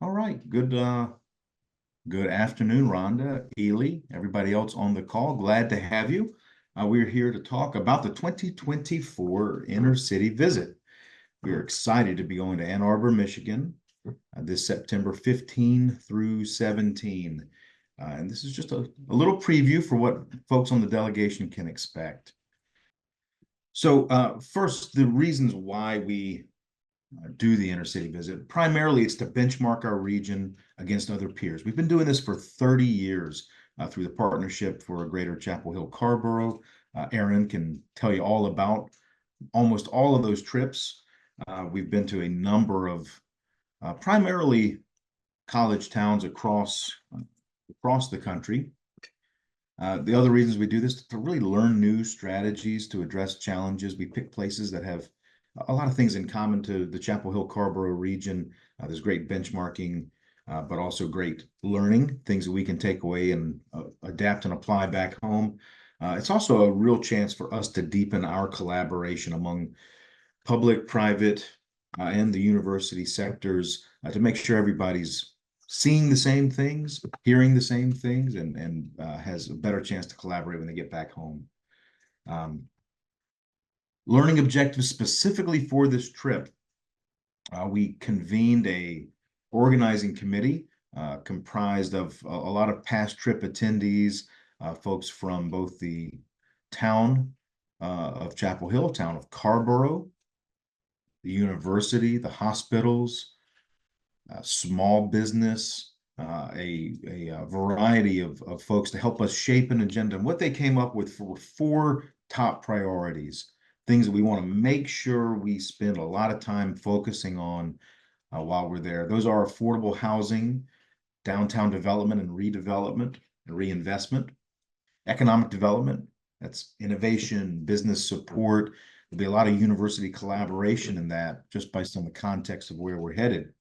All right. Good afternoon, Rhonda, Ely, everybody else on the call. Glad to have you. We're here to talk about the 2024 inner city visit. We're excited to be going to Ann Arbor, Michigan, this September 15 through 17. And this is just a little preview for what folks on the delegation can expect. So first, the reasons why we do the inner city visit. Primarily, it's to benchmark our region against other peers. We've been doing this for 30 years through the Partnership for a Greater Chapel Hill Carrboro. Aaron can tell you all about almost all of those trips. We've been to a number of primarily college towns across the country. The other reasons we do this is to really learn new strategies to address challenges. We pick places that have a lot of things in common to the Chapel Hill Carrboro region. There's great benchmarking, but also great learning, things that we can take away and adapt and apply back home. It's also a real chance for us to deepen our collaboration among public, private, and the university sectors to make sure everybody's seeing the same things, hearing the same things, and has a better chance to collaborate when they get back home. Learning objectives specifically for this trip. We convened a organizing committee comprised of a lot of past trip attendees, folks from both the town of Chapel Hill, town of Carrboro, the university, the hospitals, small business, a variety of folks to help us shape an agenda. And what they came up with were four top priorities, things that we want to make sure we spend a lot of time focusing on while we're there. Those are affordable housing, downtown development and redevelopment and reinvestment, economic development, that's innovation, business support. There'll be a lot of university collaboration in that, just based on the context of where we're headed.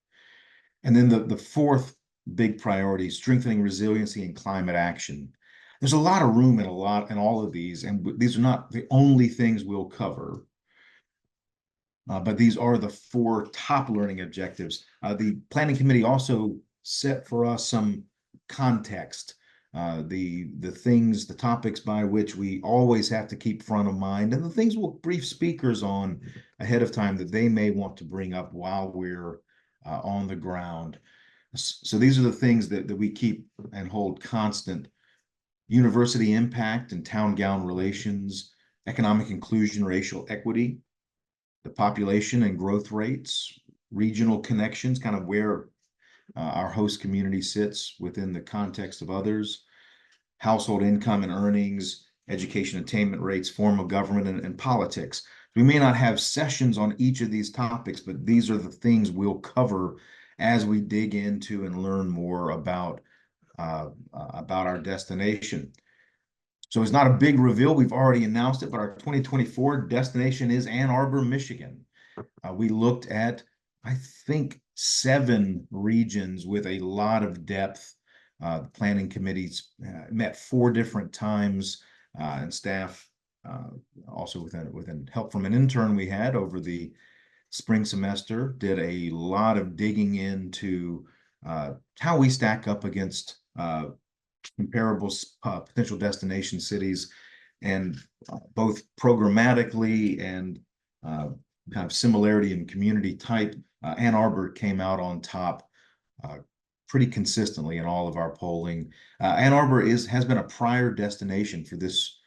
And then the fourth big priority, strengthening resiliency and climate action. There's a lot of room in all of these, and these are not the only things we'll cover. But these are the four top learning objectives. The planning committee also set for us some context, the topics by which we always have to keep front of mind, and the things we'll brief speakers on ahead of time that they may want to bring up while we're on the ground. So these are the things that we keep and hold constant: university impact and town-gown relations, economic inclusion, racial equity, the population and growth rates, regional connections, kind of where our host community sits within the context of others, household income and earnings, education attainment rates, form of government, and politics. We may not have sessions on each of these topics, but these are the things we'll cover as we dig into and learn more about our destination. So it's not a big reveal. We've already announced it, but our 2024 destination is Ann Arbor, Michigan. We looked at, I think, 7 regions with a lot of depth. The planning committees met 4 different times, and staff also with help from an intern we had over the spring semester, did a lot of digging into how we stack up against comparable potential destination cities, and both programmatically and kind of similarity in community type. Ann Arbor came out on top pretty consistently in all of our polling. Ann Arbor has been a prior destination for this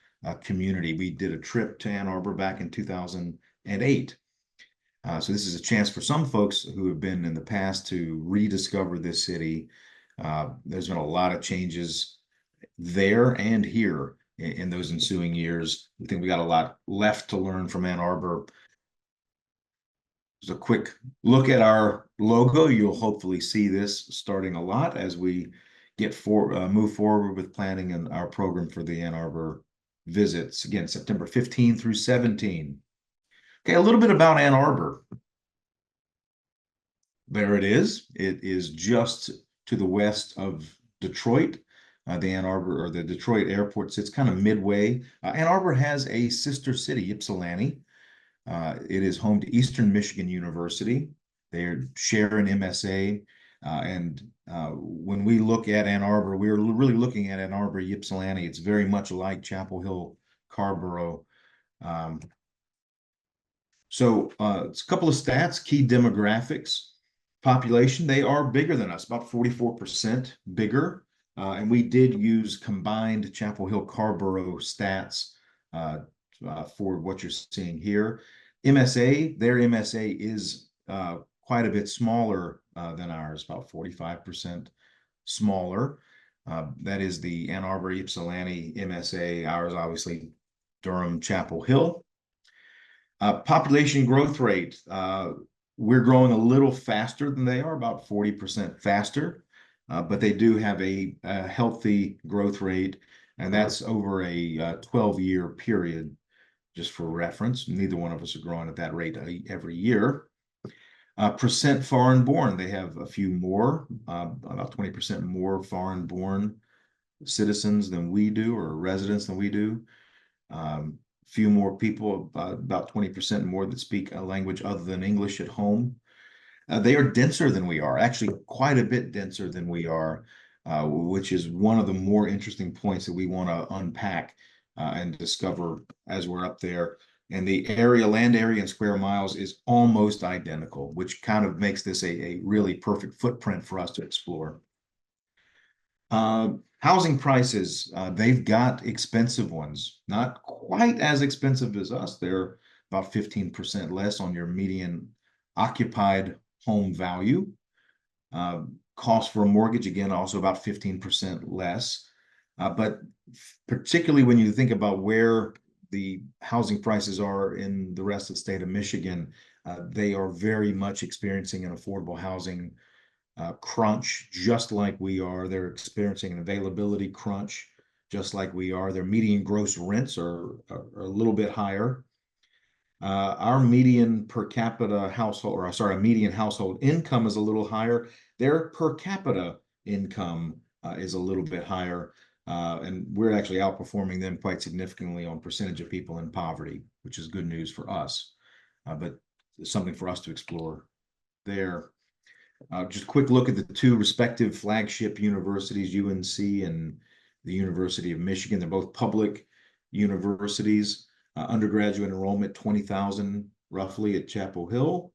community. We did a trip to Ann Arbor back in 2008. So this is a chance for some folks who have been in the past to rediscover this city. There's been a lot of changes there and here in those ensuing years. We think we got a lot left to learn from Ann Arbor. Just a quick look at our logo. You'll hopefully see this starting a lot as we move forward with planning and our program for the Ann Arbor visits. Again, September 15 through 17. Okay, a little bit about Ann Arbor. There it is. It is just to the west of Detroit. The Ann Arbor, or the Detroit airport, sits kind of midway. Ann Arbor has a sister city, Ypsilanti. It is home to Eastern Michigan University. They share an MSA. When we look at Ann Arbor, we're really looking at Ann Arbor, Ypsilanti. It's very much like Chapel Hill, Carrboro. Um, it's a couple of stats, key demographics. Population, they are bigger than us, about 44% bigger. And we did use combined Chapel Hill Carrboro stats for what you're seeing here. Their MSA is quite a bit smaller than ours, about 45% smaller. That is the Ann Arbor Ypsilanti MSA. Ours, obviously, Durham Chapel Hill. Population growth rate, we're growing a little faster than they are, about 40% faster, but they do have a healthy growth rate, and that's over a 12-year period, just for reference. Neither one of us are growing at that rate every year. Percent foreign born, they have a few more, about 20% more foreign born citizens than we do, or residents than we do. Few more people, about 20% more, that speak a language other than English at home. They are denser than we are, actually quite a bit denser than we are, which is one of the more interesting points that we want to unpack and discover as we're up there. And the land area and square miles is almost identical, which kind of makes this a really perfect footprint for us to explore. Housing prices, they've got expensive ones, not quite as expensive as us. They're about 15% less on your median occupied home value. Cost for a mortgage, again, also about 15% less. But particularly when you think about where the housing prices are in the rest of the state of Michigan, they are very much experiencing an affordable housing crunch, just like we are. They're experiencing an availability crunch, just like we are. Their median gross rents are a little bit higher. Our median per capita household, or sorry, median household income is a little higher. Their per capita income is a little bit higher. And we're actually outperforming them quite significantly on percentage of people in poverty, which is good news for us. But it's something for us to explore there. Just a quick look at the two respective flagship universities, UNC and the University of Michigan. They're both public universities. Undergraduate enrollment, 20,000 roughly at Chapel Hill,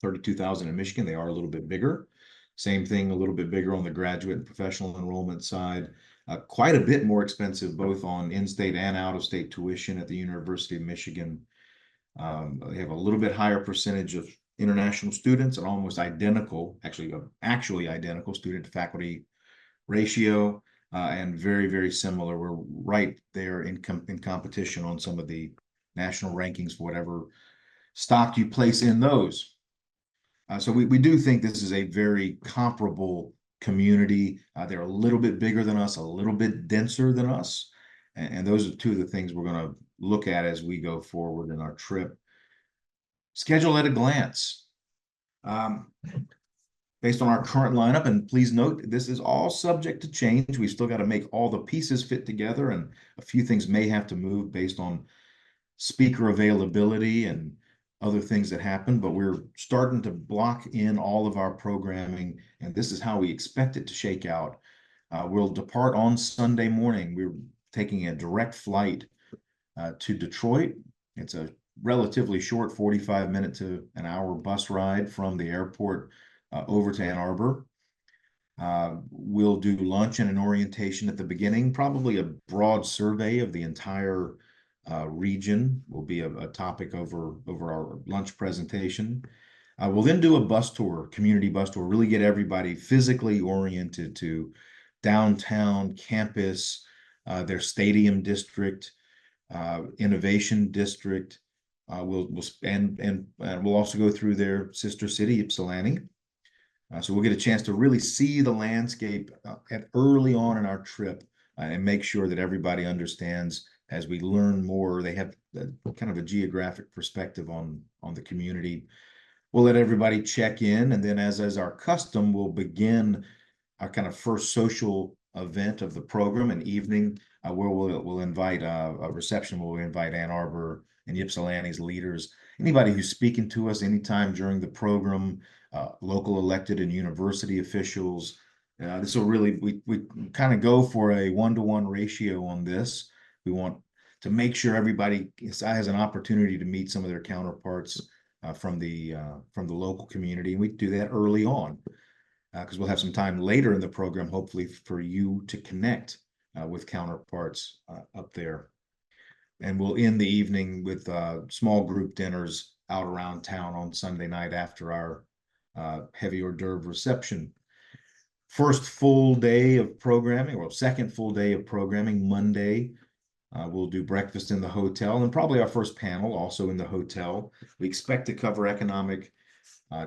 32,000 in Michigan. They are a little bit bigger. Same thing, a little bit bigger on the graduate and professional enrollment side. Quite a bit more expensive, both on in-state and out-of-state tuition at the University of Michigan. They have a little bit higher percentage of international students, and almost identical, actually identical student to faculty ratio, and very, very similar. We're right there in competition on some of the national rankings for whatever stock you place in those. So we do think this is a very comparable community. They're a little bit bigger than us, a little bit denser than us. And those are two of the things we're going to look at as we go forward in our trip. Schedule at a glance. Based on our current lineup, and please note, this is all subject to change. We've still got to make all the pieces fit together, and a few things may have to move based on speaker availability and other things that happen, but we're starting to block in all of our programming, and this is how we expect it to shake out. We'll depart on Sunday morning. We're taking a direct flight to Detroit. It's a relatively short 45-minute to an hour bus ride from the airport over to Ann Arbor. We'll do lunch and an orientation at the beginning. Probably a broad survey of the entire region will be a topic over our lunch presentation. We'll then do a bus tour, community bus tour, really get everybody physically oriented to downtown campus, their stadium district, innovation district. We'll also go through their sister city, Ypsilanti. So we'll get a chance to really see the landscape early on in our trip and make sure that everybody understands as we learn more. They have kind of a geographic perspective on the community. We'll let everybody check in, and then as our custom, we'll begin our kind of first social event of the program, an evening where we'll invite a reception. We'll invite Ann Arbor and Ypsilanti's leaders, anybody who's speaking to us anytime during the program, local elected and university officials. This will really, we kind of go for a 1-to-1 ratio on this. We want to make sure everybody has an opportunity to meet some of their counterparts from the local community, and we do that early on because we'll have some time later in the program, hopefully, for you to connect with counterparts up there. And we'll end the evening with small group dinners out around town on Sunday night after our heavy hors d'oeuvre reception. First full day of programming, or second full day of programming, Monday. We'll do breakfast in the hotel, and probably our first panel also in the hotel. We expect to cover economic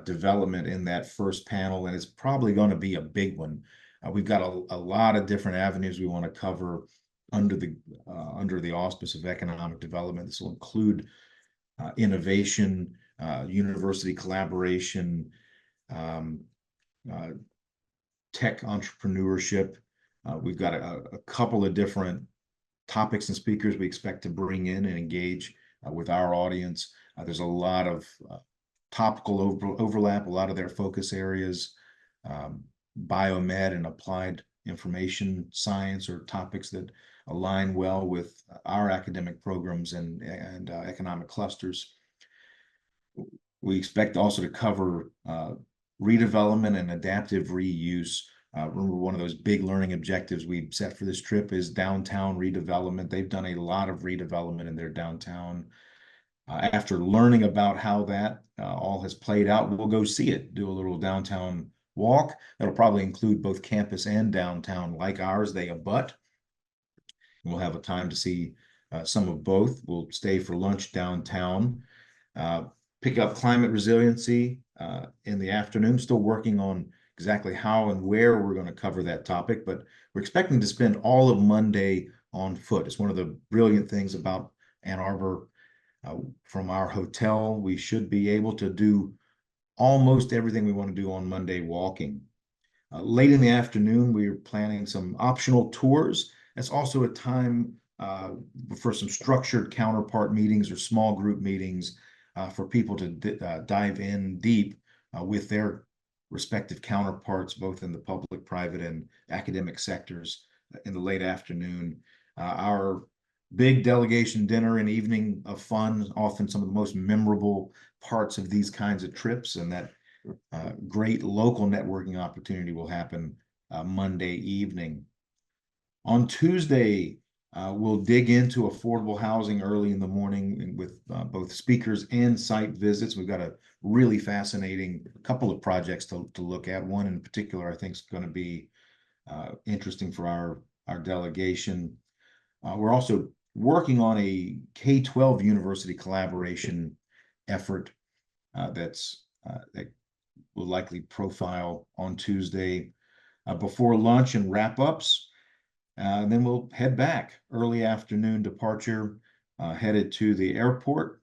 development in that first panel, and it's probably going to be a big one. We've got a lot of different avenues we want to cover under the auspice of economic development. This will include innovation, university collaboration, tech entrepreneurship. We've got a couple of different topics and speakers we expect to bring in and engage with our audience. There's a lot of topical overlap, a lot of their focus areas. Biomed and applied information science are topics that align well with our academic programs and economic clusters. We expect also to cover redevelopment and adaptive reuse. Remember, one of those big learning objectives we set for this trip is downtown redevelopment. They've done a lot of redevelopment in their downtown. After learning about how that all has played out, we'll go see it, do a little downtown walk. That'll probably include both campus and downtown like ours. They abut. We'll have a time to see some of both. We'll stay for lunch downtown, pick up climate resiliency in the afternoon, still working on exactly how and where we're going to cover that topic, but we're expecting to spend all of Monday on foot. It's one of the brilliant things about Ann Arbor. From our hotel, we should be able to do almost everything we want to do on Monday walking. Late in the afternoon, we're planning some optional tours. That's also a time for some structured counterpart meetings or small group meetings for people to dive in deep with their respective counterparts, both in the public, private, and academic sectors in the late afternoon. Our big delegation dinner and evening of fun, often some of the most memorable parts of these kinds of trips, and that great local networking opportunity will happen Monday evening. On Tuesday, we'll dig into affordable housing early in the morning with both speakers and site visits. We've got a really fascinating couple of projects to look at. One in particular, I think, is going to be interesting for our delegation. We're also working on a K-12 university collaboration effort that will likely profile on Tuesday before lunch and wrap-ups. Then we'll head back, early afternoon departure, headed to the airport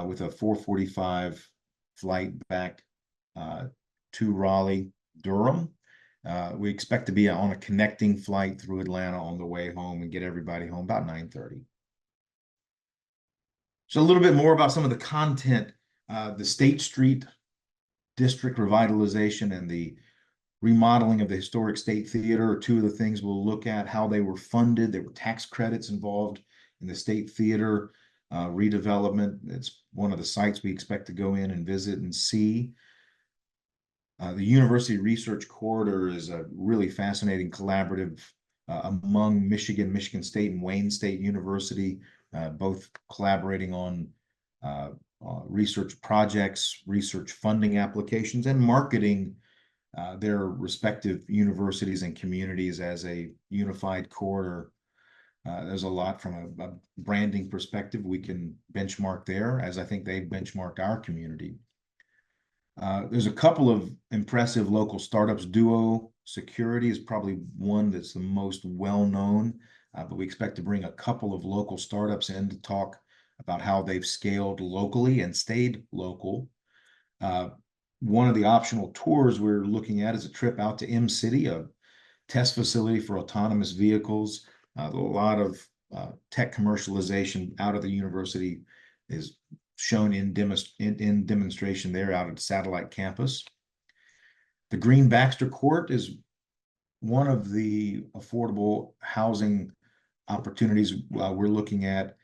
with a 4:45 flight back to Raleigh, Durham. We expect to be on a connecting flight through Atlanta on the way home and get everybody home about 9:30. So a little bit more about some of the content. The State Street District revitalization and the remodeling of the historic State Theater are two of the things we'll look at, how they were funded. There were tax credits involved in the State Theater redevelopment. It's one of the sites we expect to go in and visit and see. The University Research Corridor is a really fascinating collaborative among Michigan State, and Wayne State University, both collaborating on research projects, research funding applications, and marketing their respective universities and communities as a unified corridor. There's a lot from a branding perspective we can benchmark there, as I think they benchmarked our community. There's a couple of impressive local startups. Duo Security is probably one that's the most well-known, but we expect to bring a couple of local startups in to talk about how they've scaled locally and stayed local. One of the optional tours we're looking at is a trip out to M-City, a test facility for autonomous vehicles. A lot of tech commercialization out of the university is shown in demonstration there out at Satellite Campus. The Green Baxter Court is one of the affordable housing opportunities we're looking at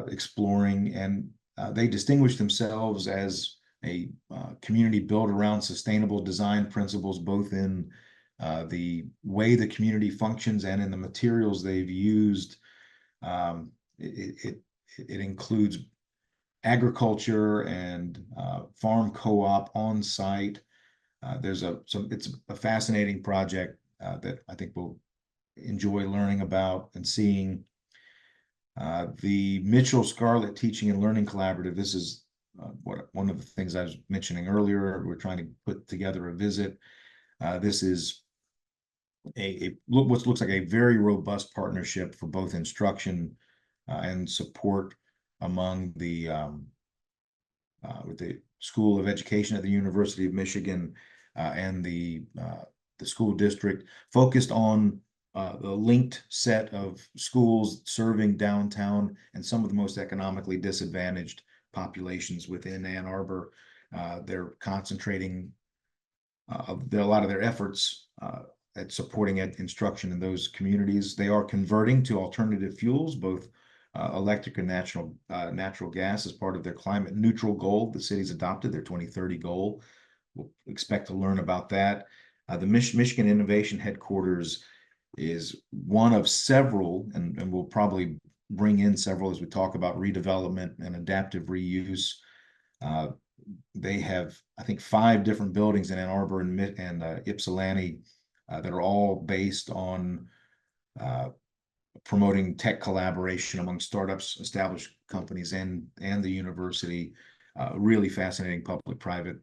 exploring, and they distinguish themselves as a community built around sustainable design principles, both in the way the community functions and in the materials they've used. It includes agriculture and farm co-op on site. It's a fascinating project that I think we'll enjoy learning about and seeing. The Mitchell Scarlett Teaching and Learning Collaborative. This is one of the things I was mentioning earlier. We're trying to put together a visit. This is what looks like a very robust partnership for both instruction and support among with the School of Education at the University of Michigan and the school district, focused on the linked set of schools serving downtown and some of the most economically disadvantaged populations within Ann Arbor. They're concentrating a lot of their efforts at supporting instruction in those communities. They are converting to alternative fuels, both electric and natural gas, as part of their climate neutral goal. The city's adopted their 2030 goal. We'll expect to learn about that. The Michigan Innovation Headquarters is one of several, and we'll probably bring in several as we talk about redevelopment and adaptive reuse. They have, I think, 5 different buildings in Ann Arbor and Ypsilanti that are all based on promoting tech collaboration among startups, established companies, and the university. Really fascinating public-private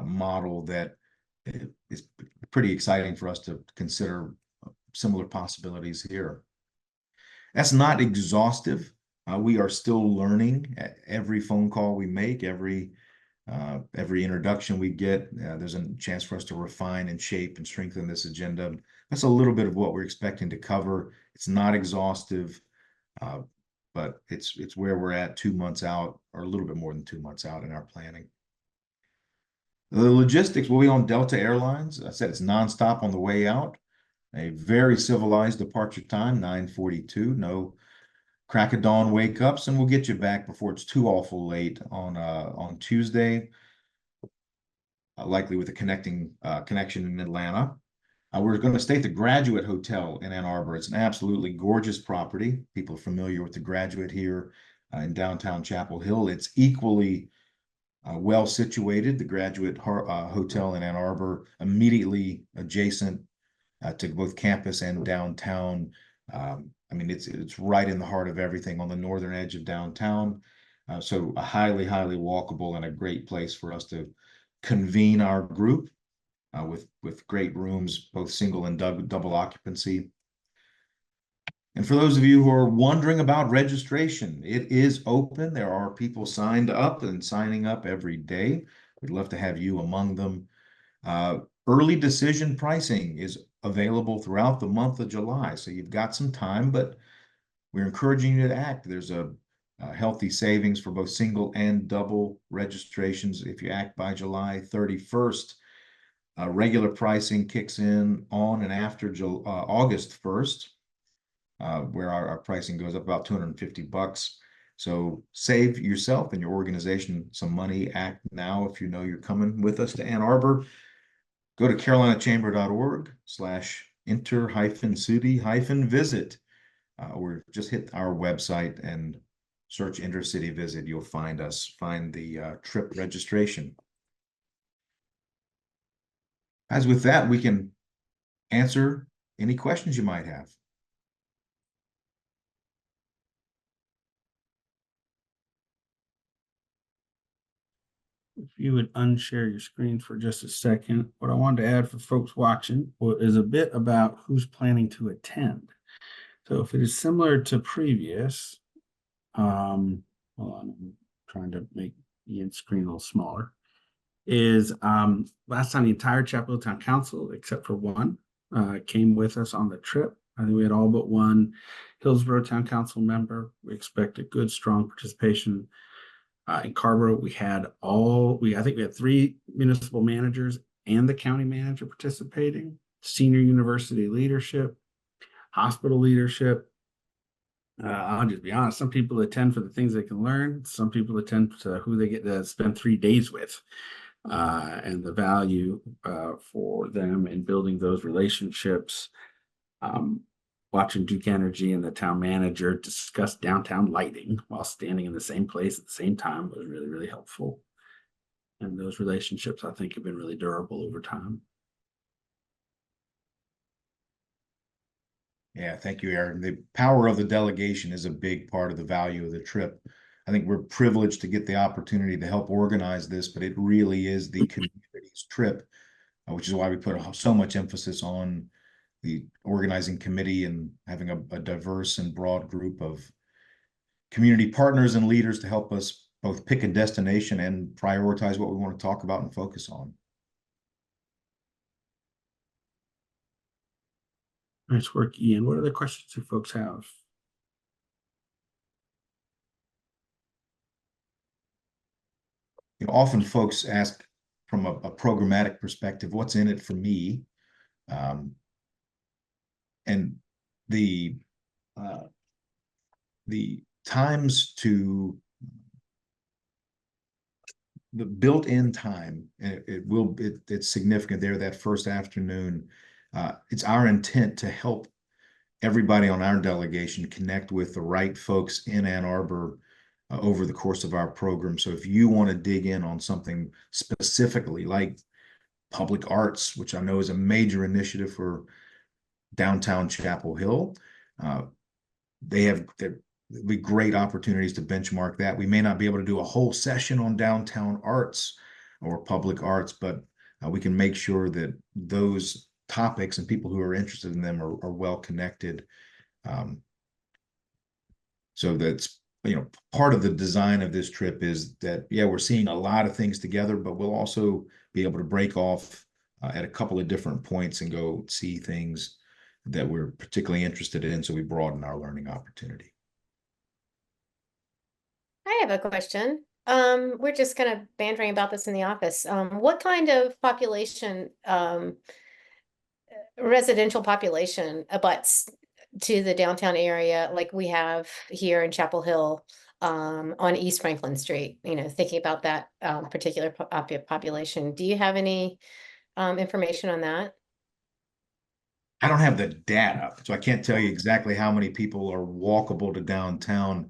model that is pretty exciting for us to consider similar possibilities here. That's not exhaustive. We are still learning at every phone call we make, every introduction we get. There's a chance for us to refine and shape and strengthen this agenda. That's a little bit of what we're expecting to cover. It's not exhaustive, but it's where we're at 2 months out, or a little bit more than 2 months out in our planning. The logistics will be on Delta Airlines. I said it's nonstop on the way out. A very civilized departure time, 9:42. No crack of dawn wake ups, and we'll get you back before it's too awful late on Tuesday, likely with a connection in Atlanta. We're going to stay at the Graduate Hotel in Ann Arbor. It's an absolutely gorgeous property. People are familiar with the Graduate here in downtown Chapel Hill. It's equally well situated. The Graduate Hotel in Ann Arbor, immediately adjacent to both campus and downtown. I mean, it's right in the heart of everything on the northern edge of downtown. So a highly walkable and a great place for us to convene our group with great rooms, both single and double occupancy. And for those of you who are wondering about registration, it is open. There are people signed up and signing up every day. We'd love to have you among them. Early decision pricing is available throughout the month of July, so you've got some time, but we're encouraging you to act. There's a healthy savings for both single and double registrations if you act by July 31st. Regular pricing kicks in on and after August 1st, where our pricing goes up about $250. So save yourself and your organization some money. Act now if you know you're coming with us to Ann Arbor. Go to carolinachamber.org/inter-city-visit, or just hit our website and search Intercity Visit. You'll find us, find the trip registration. As with that, we can answer any questions you might have. If you would unshare your screen for just a second, what I wanted to add for folks watching is a bit about who's planning to attend. So if it is similar to previous, hold on, I'm trying to make Ian's screen a little smaller, is last time the entire Chapel Hill Town Council, except for one, came with us on the trip. I think we had all but one Hillsborough Town Council member. We expect a good, strong participation In Carver, I think we had 3 municipal managers and the county manager participating, senior university leadership, hospital leadership. I'll just be honest, some people attend for the things they can learn. Some people attend to who they get to spend 3 days with, and the value for them in building those relationships. Um, Watching Duke Energy and the town manager discuss downtown lighting while standing in the same place at the same time was really, really helpful. And those relationships, I think, have been really durable over time. Yeah, thank you, Aaron. The power of the delegation is a big part of the value of the trip. I think we're privileged to get the opportunity to help organize this, but it really is the community's trip, which is why we put so much emphasis on the organizing committee and having a diverse and broad group of community partners and leaders to help us both pick a destination and prioritize what we want to talk about and focus on. Nice work, Ian. What other questions do folks have? Often folks ask from a programmatic perspective, what's in it for me? And the times to the built-in time, it's significant there that first afternoon. It's our intent to help everybody on our delegation connect with the right folks in Ann Arbor over the course of our program. So if you want to dig in on something specifically like public arts, which I know is a major initiative for downtown Chapel Hill, there'll be great opportunities to benchmark that. We may not be able to do a whole session on downtown arts or public arts, but we can make sure that those topics and people who are interested in them are well connected. So that's, part of the design of this trip is that, yeah, we're seeing a lot of things together, but we'll also be able to break off at a couple of different points and go see things that we're particularly interested in. So we broaden our learning opportunity. I have a question. We're just kind of bantering about this in the office. What kind of population, residential population abuts to the downtown area like we have here in Chapel Hill, on East Franklin Street, thinking about that particular population. Do you have any information on that? I don't have the data, so I can't tell you exactly how many people are walkable to downtown,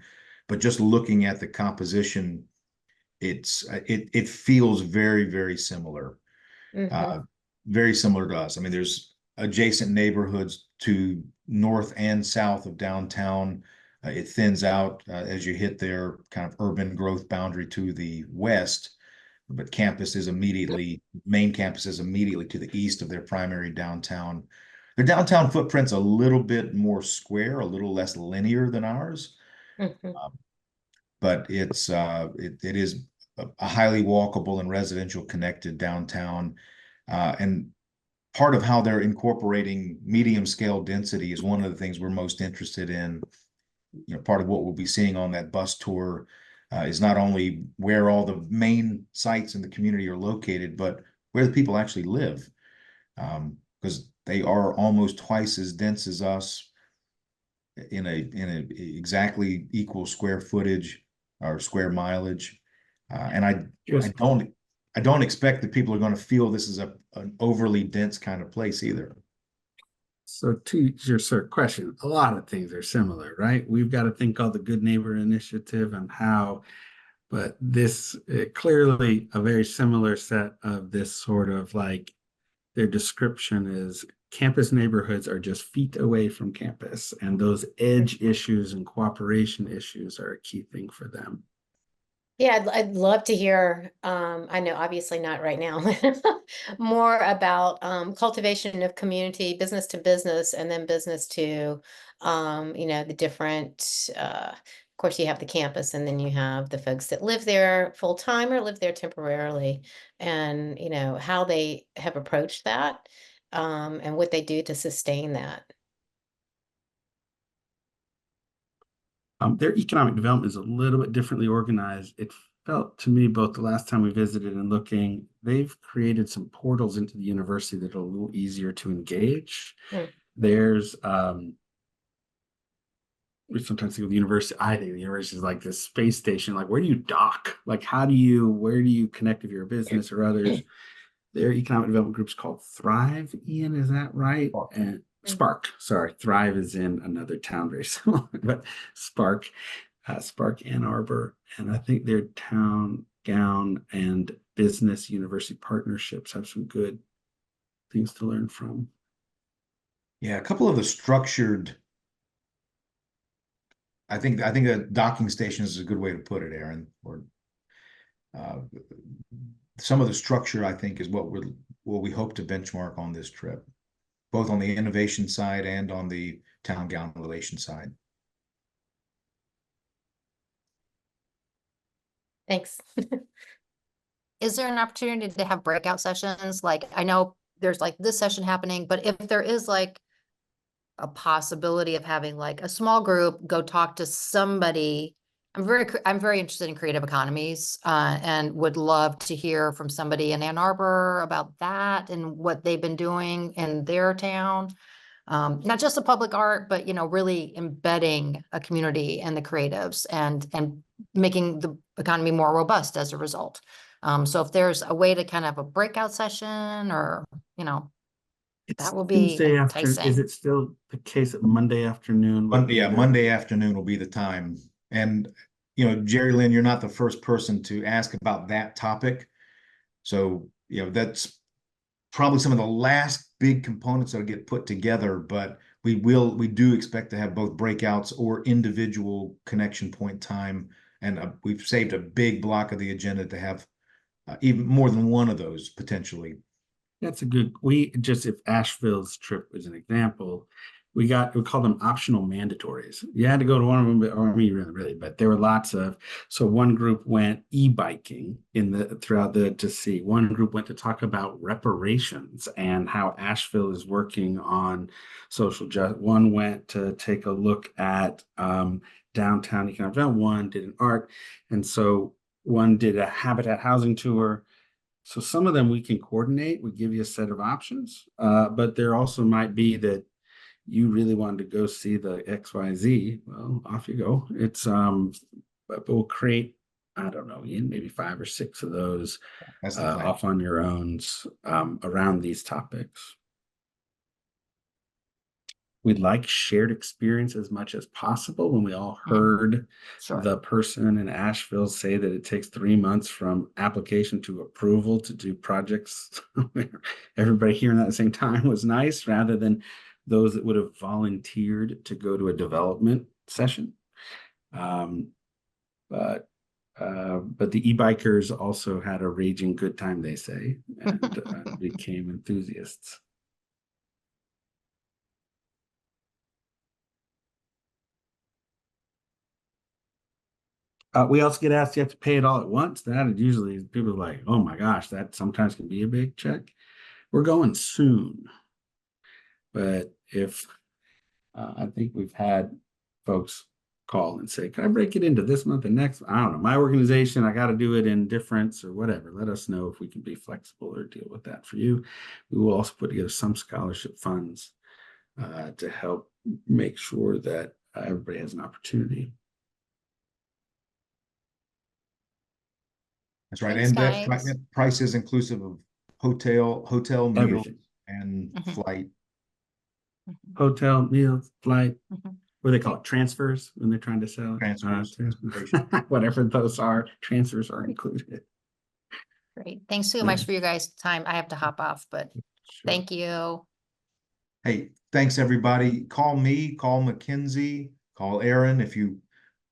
but just looking at the composition, it feels very, very similar. Very similar to us. I mean, there's adjacent neighborhoods to north and south of downtown. It thins out as you hit their kind of urban growth boundary to the west, but main campus is immediately to the east of their primary downtown. Their downtown footprint's a little bit more square, a little less linear than ours, but it is a highly walkable and residential connected downtown. And part of how they're incorporating medium scale density is one of the things we're most interested in. Part of what we'll be seeing on that bus tour is not only where all the main sites in the community are located, but where the people actually live, because they are almost twice as dense as us in a exactly equal square footage or square mileage. And I don't expect that people are going to feel this is an overly dense kind of place either. So to your question, a lot of things are similar, right? We've got a thing called the Good Neighbor Initiative and but this clearly a very similar set of this sort of like their description is campus neighborhoods are just feet away from campus, and those edge issues and cooperation issues are a key thing for them. Yeah, I'd love to hear, I know obviously not right now, more about cultivation of community, business to business, and then business to, the different, of course, you have the campus, and then you have the folks that live there full time or live there temporarily, and, how they have approached that, and what they do to sustain that. Their economic development is a little bit differently organized. felt to me both the last time we visited and looking, they've created some portals into the university that are a little easier to engage. Mm. There's we sometimes think of the university. I think the university is like this space station. Like, where do you dock? Like, where do you connect if you're a business or others? Their economic development group's called Thrive. Ian, is that right? And Spark. Sorry, Thrive is in another town very similar, but Spark, Spark Ann Arbor, and I think their town gown and business university partnerships have some good things to learn from. Yeah, a couple of the structured. I think a docking station is a good way to put it, Aaron. Or some of the structure, I think, is what we hope to benchmark on this trip, both on the innovation side and on the town gown relation side. Thanks. Is there an opportunity to have breakout sessions? Like, I know there's like this session happening, but if there is like a possibility of having like a small group go talk to somebody, I'm very interested in creative economies, and would love to hear from somebody in Ann Arbor about that and what they've been doing in their town. Not just the public art, but, you know, really embedding a community and the creatives and making the economy more robust as a result. So if there's a way to kind of a breakout session or, you know, that will be Tuesday after. Is enticing. it still the case that Monday afternoon? Monday afternoon will be the time. And, Jerry Lynn, you're not the first person to ask about that topic. So, that's probably some of the last big components that'll get put together, but we do expect to have both breakouts or individual connection point time. And we've saved a big block of the agenda to have even more than one of those potentially. That's if Asheville's trip is an example, we call them optional mandatories. You had to go to one of them, but there were lots of, so one group went e-biking to see, one group went to talk about reparations and how Asheville is working on social justice. One went to take a look at downtown economic development, one did an art. And so one did a habitat housing tour. So some of them we can coordinate, we give you a set of options, but there also might be that you really wanted to go see the XYZ. Well, off you go. It's but we'll create, I don't know, Ian, maybe 5 or 6 of those off on your own around these topics. We'd like shared experience as much as possible. When we all heard the person in Asheville say that it takes 3 months from application to approval to do projects, everybody hearing that at the same time was nice, rather than those that would have volunteered to go to a development session. But the e-bikers also had a raging good time, they say, and became enthusiasts. We also get asked, you have to pay it all at once. That is usually people are like, oh my gosh, that sometimes can be a big check. We're going soon. But if I think we've had folks call and say, can I break it into this month and next? I don't know. My organization, I got to do it in difference or whatever. Let us know if we can be flexible or deal with that for you. We will also put together some scholarship funds to help make sure that everybody has an opportunity. That's right. Thanks, And guys. that price is inclusive of hotel meals, everything, and flight. Hotel, meals, flight. What do they call it? Transfers when they're trying to sell it. Transfers. Whatever those are, transfers are included. Great. Thanks so much for your guys' time. I have to hop off, but thank you. Hey, thanks everybody. Call me, call Mackenzie, call Aaron if you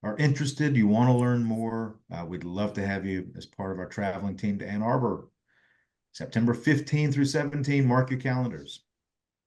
are interested, you want to learn more. We'd love to have you as part of our traveling team to Ann Arbor, September 15 through 17. Mark your calendars.